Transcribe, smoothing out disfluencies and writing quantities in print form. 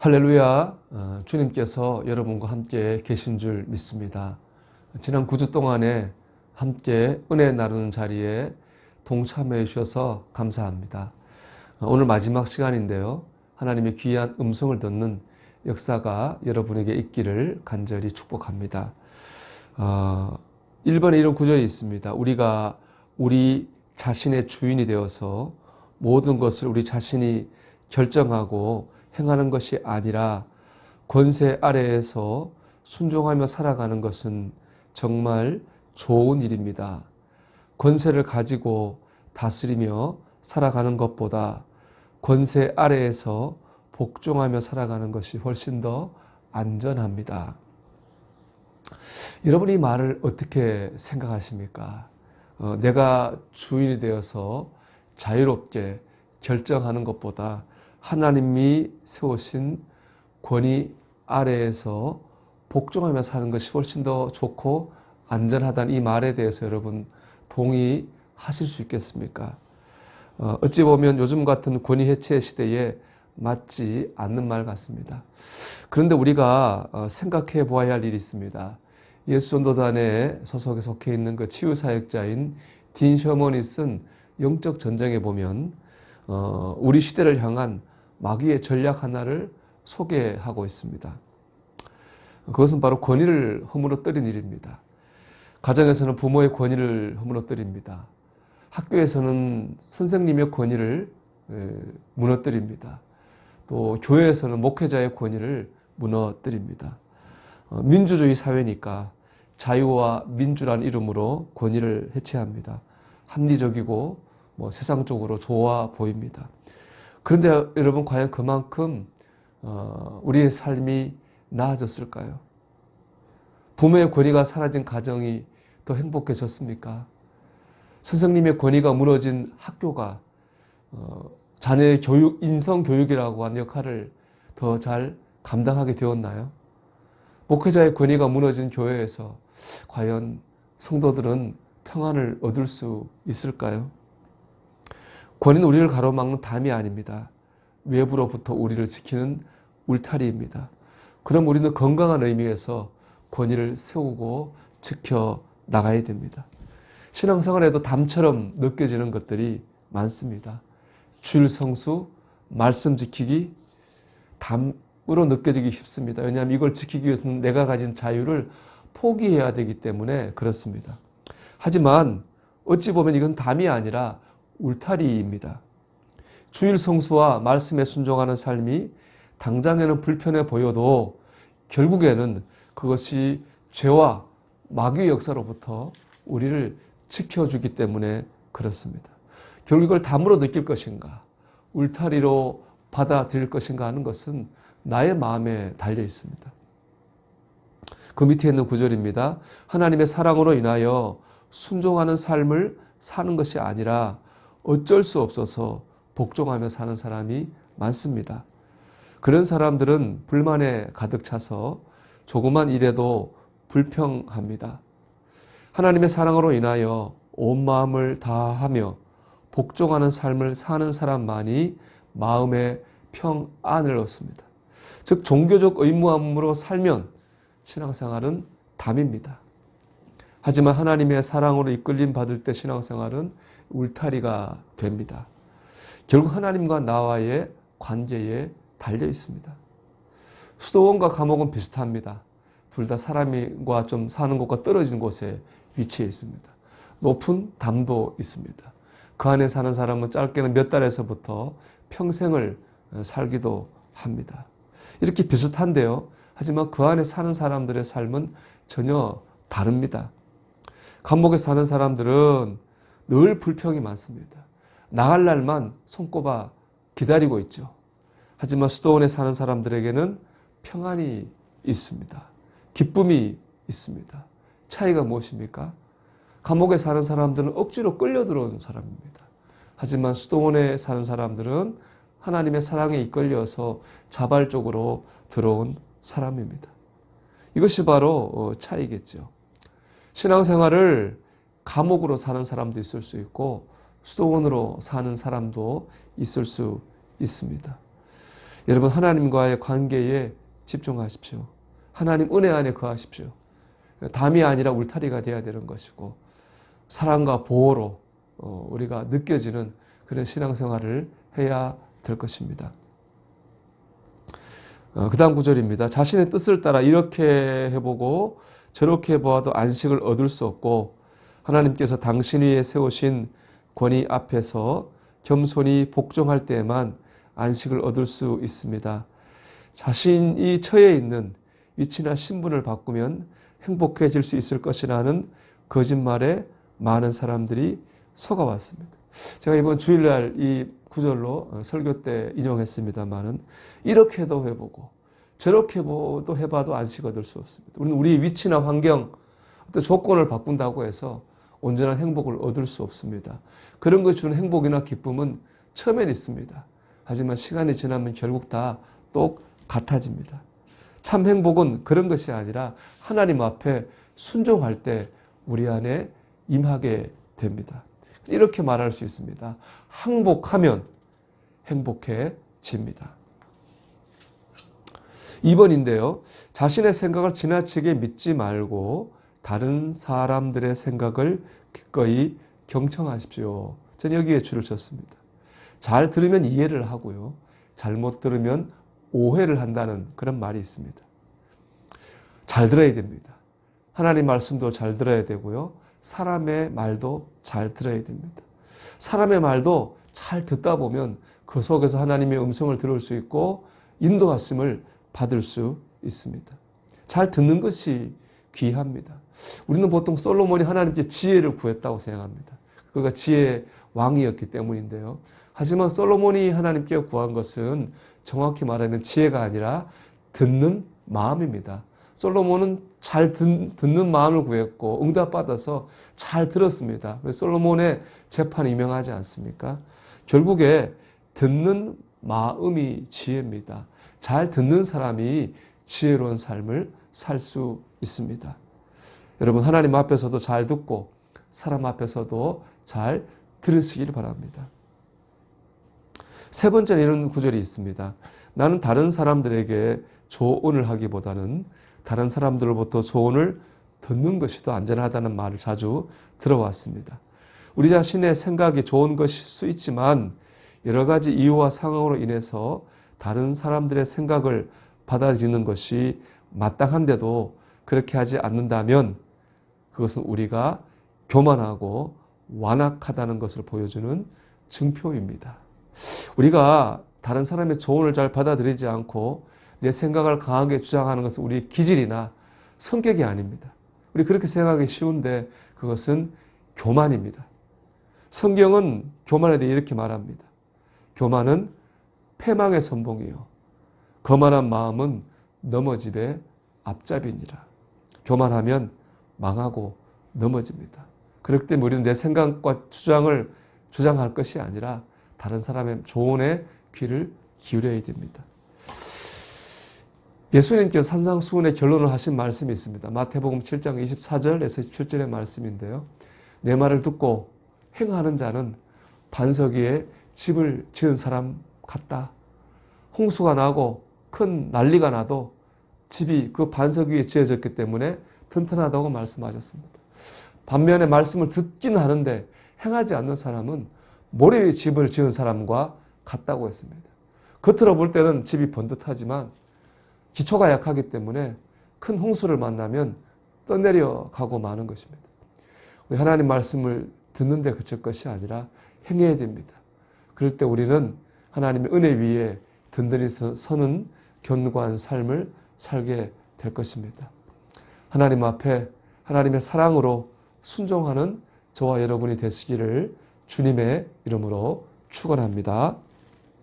할렐루야. 주님께서 여러분과 함께 계신 줄 믿습니다. 지난 9주 동안에 함께 은혜 나누는 자리에 동참해 주셔서 감사합니다. 오늘 마지막 시간인데요. 하나님의 귀한 음성을 듣는 역사가 여러분에게 있기를 간절히 축복합니다. 1번에 이런 구절이 있습니다. 우리가 우리 자신의 주인이 되어서 모든 것을 우리 자신이 결정하고 행하는 것이 아니라 권세 아래에서 순종하며 살아가는 것은 정말 좋은 일입니다. 권세를 가지고 다스리며 살아가는 것보다 권세 아래에서 복종하며 살아가는 것이 훨씬 더 안전합니다. 여러분 이 말을 어떻게 생각하십니까? 내가 주인이 되어서 자유롭게 결정하는 것보다 하나님이 세우신 권위 아래에서 복종하며 사는 것이 훨씬 더 좋고 안전하다는 이 말에 대해서 여러분 동의하실 수 있겠습니까? 어찌 보면 요즘 같은 권위 해체 시대에 맞지 않는 말 같습니다. 그런데 우리가 생각해 보아야 할 일이 있습니다. 예수전도단의 소속에 속해 있는 그 치유사역자인 딘 셔먼이 쓴 영적 전쟁에 보면 우리 시대를 향한 마귀의 전략 하나를 소개하고 있습니다. 그것은 바로 권위를 허물어뜨린 일입니다. 가정에서는 부모의 권위를 허물어뜨립니다. 학교에서는 선생님의 권위를 무너뜨립니다. 또 교회에서는 목회자의 권위를 무너뜨립니다. 민주주의 사회니까 자유와 민주란 이름으로 권위를 해체합니다. 합리적이고 세상적으로 좋아 보입니다. 그런데 여러분 과연 그만큼 우리의 삶이 나아졌을까요? 부모의 권위가 사라진 가정이 더 행복해졌습니까? 선생님의 권위가 무너진 학교가 자녀의 교육, 인성교육이라고 하는 역할을 더 잘 감당하게 되었나요? 목회자의 권위가 무너진 교회에서 과연 성도들은 평안을 얻을 수 있을까요? 권위는 우리를 가로막는 담이 아닙니다. 외부로부터 우리를 지키는 울타리입니다. 그럼 우리는 건강한 의미에서 권위를 세우고 지켜 나가야 됩니다. 신앙생활에도 담처럼 느껴지는 것들이 많습니다. 주일 성수, 말씀 지키기, 담으로 느껴지기 쉽습니다. 왜냐하면 이걸 지키기 위해서는 내가 가진 자유를 포기해야 되기 때문에 그렇습니다. 하지만 어찌 보면 이건 담이 아니라 울타리입니다. 주일 성수와 말씀에 순종하는 삶이 당장에는 불편해 보여도 결국에는 그것이 죄와 마귀의 역사로부터 우리를 지켜주기 때문에 그렇습니다. 결국 이걸 담으로 느낄 것인가, 울타리로 받아들일 것인가 하는 것은 나의 마음에 달려 있습니다. 그 밑에 있는 구절입니다. 하나님의 사랑으로 인하여 순종하는 삶을 사는 것이 아니라 어쩔 수 없어서 복종하며 사는 사람이 많습니다. 그런 사람들은 불만에 가득 차서 조그만 일에도 불평합니다. 하나님의 사랑으로 인하여 온 마음을 다하며 복종하는 삶을 사는 사람만이 마음의 평안을 얻습니다. 즉 종교적 의무함으로 살면 신앙생활은 담입니다. 하지만 하나님의 사랑으로 이끌림 받을 때 신앙생활은 울타리가 됩니다. 결국 하나님과 나와의 관계에 달려 있습니다. 수도원과 감옥은 비슷합니다. 둘 다 사람과 좀 사는 곳과 떨어진 곳에 위치해 있습니다. 높은 담도 있습니다. 그 안에 사는 사람은 짧게는 몇 달에서부터 평생을 살기도 합니다. 이렇게 비슷한데요. 하지만 그 안에 사는 사람들의 삶은 전혀 다릅니다. 감옥에 사는 사람들은 늘 불평이 많습니다. 나갈 날만 손꼽아 기다리고 있죠. 하지만 수도원에 사는 사람들에게는 평안이 있습니다. 기쁨이 있습니다. 차이가 무엇입니까? 감옥에 사는 사람들은 억지로 끌려 들어온 사람입니다. 하지만 수도원에 사는 사람들은 하나님의 사랑에 이끌려서 자발적으로 들어온 사람입니다. 이것이 바로 차이겠죠. 신앙생활을 감옥으로 사는 사람도 있을 수 있고 수도원으로 사는 사람도 있을 수 있습니다. 여러분 하나님과의 관계에 집중하십시오. 하나님 은혜 안에 거하십시오. 담이 아니라 울타리가 되어야 되는 것이고 사랑과 보호로 우리가 느껴지는 그런 신앙생활을 해야 될 것입니다. 그 다음 구절입니다. 자신의 뜻을 따라 이렇게 해보고 저렇게 해보아도 안식을 얻을 수 없고 하나님께서 당신 위에 세우신 권위 앞에서 겸손히 복종할 때에만 안식을 얻을 수 있습니다. 자신이 처해 있는 위치나 신분을 바꾸면 행복해질 수 있을 것이라는 거짓말에 많은 사람들이 속아왔습니다. 제가 이번 주일날 이 구절로 설교 때 인용했습니다만은 이렇게도 해보고 저렇게도 해봐도 안식 얻을 수 없습니다. 우리는 우리 위치나 환경, 어떤 조건을 바꾼다고 해서 온전한 행복을 얻을 수 없습니다. 그런 것이 주는 행복이나 기쁨은 처음엔 있습니다. 하지만 시간이 지나면 결국 다 똑같아집니다. 참 행복은 그런 것이 아니라 하나님 앞에 순종할 때 우리 안에 임하게 됩니다. 이렇게 말할 수 있습니다. 항복하면 행복해집니다. 2번인데요. 자신의 생각을 지나치게 믿지 말고 다른 사람들의 생각을 기꺼이 경청하십시오. 저는 여기에 줄을 쳤습니다. 잘 들으면 이해를 하고요. 잘못 들으면 오해를 한다는 그런 말이 있습니다. 잘 들어야 됩니다. 하나님 말씀도 잘 들어야 되고요. 사람의 말도 잘 들어야 됩니다. 사람의 말도 잘 듣다 보면 그 속에서 하나님의 음성을 들을 수 있고 인도하심을 받을 수 있습니다. 잘 듣는 것이 귀합니다. 우리는 보통 솔로몬이 하나님께 지혜를 구했다고 생각합니다. 그가 지혜의 왕이었기 때문인데요. 하지만 솔로몬이 하나님께 구한 것은 정확히 말하면 지혜가 아니라 듣는 마음입니다. 솔로몬은 잘 듣는 마음을 구했고 응답받아서 잘 들었습니다. 그래서 솔로몬의 재판이 유명하지 않습니까? 결국에 듣는 마음이 지혜입니다. 잘 듣는 사람이 지혜로운 삶을 살 수 있습니다. 여러분 하나님 앞에서도 잘 듣고 사람 앞에서도 잘 들으시길 바랍니다. 세 번째는 이런 구절이 있습니다. 나는 다른 사람들에게 조언을 하기보다는 다른 사람들로부터 조언을 듣는 것이 더 안전하다는 말을 자주 들어왔습니다. 우리 자신의 생각이 좋은 것일 수 있지만 여러 가지 이유와 상황으로 인해서 다른 사람들의 생각을 받아들이는 것이 마땅한데도 그렇게 하지 않는다면 그것은 우리가 교만하고 완악하다는 것을 보여주는 증표입니다. 우리가 다른 사람의 조언을 잘 받아들이지 않고 내 생각을 강하게 주장하는 것은 우리의 기질이나 성격이 아닙니다. 우리 그렇게 생각하기 쉬운데 그것은 교만입니다. 성경은 교만에 대해 이렇게 말합니다. 교만은 패망의 선봉이요 거만한 마음은 넘어짐의 앞잡이니라. 교만하면 망하고 넘어집니다. 그렇기 때문에 우리는 내 생각과 주장을 주장할 것이 아니라 다른 사람의 조언에 귀를 기울여야 됩니다. 예수님께서 산상수훈의 결론을 하신 말씀이 있습니다. 마태복음 7장 24절에서 27절의 말씀인데요. 내 말을 듣고 행하는 자는 반석 위에 집을 지은 사람 같다. 홍수가 나고 큰 난리가 나도 집이 그 반석 위에 지어졌기 때문에 튼튼하다고 말씀하셨습니다. 반면에 말씀을 듣긴 하는데 행하지 않는 사람은 모래 위에 집을 지은 사람과 같다고 했습니다. 겉으로 볼 때는 집이 번듯하지만 기초가 약하기 때문에 큰 홍수를 만나면 떠내려가고 마는 것입니다. 우리 하나님 말씀을 듣는 데 그칠 것이 아니라 행해야 됩니다. 그럴 때 우리는 하나님의 은혜 위에 든든히 서는 견고한 삶을 살게 될 것입니다. 하나님 앞에 하나님의 사랑으로 순종하는 저와 여러분이 되시기를 주님의 이름으로 축원합니다.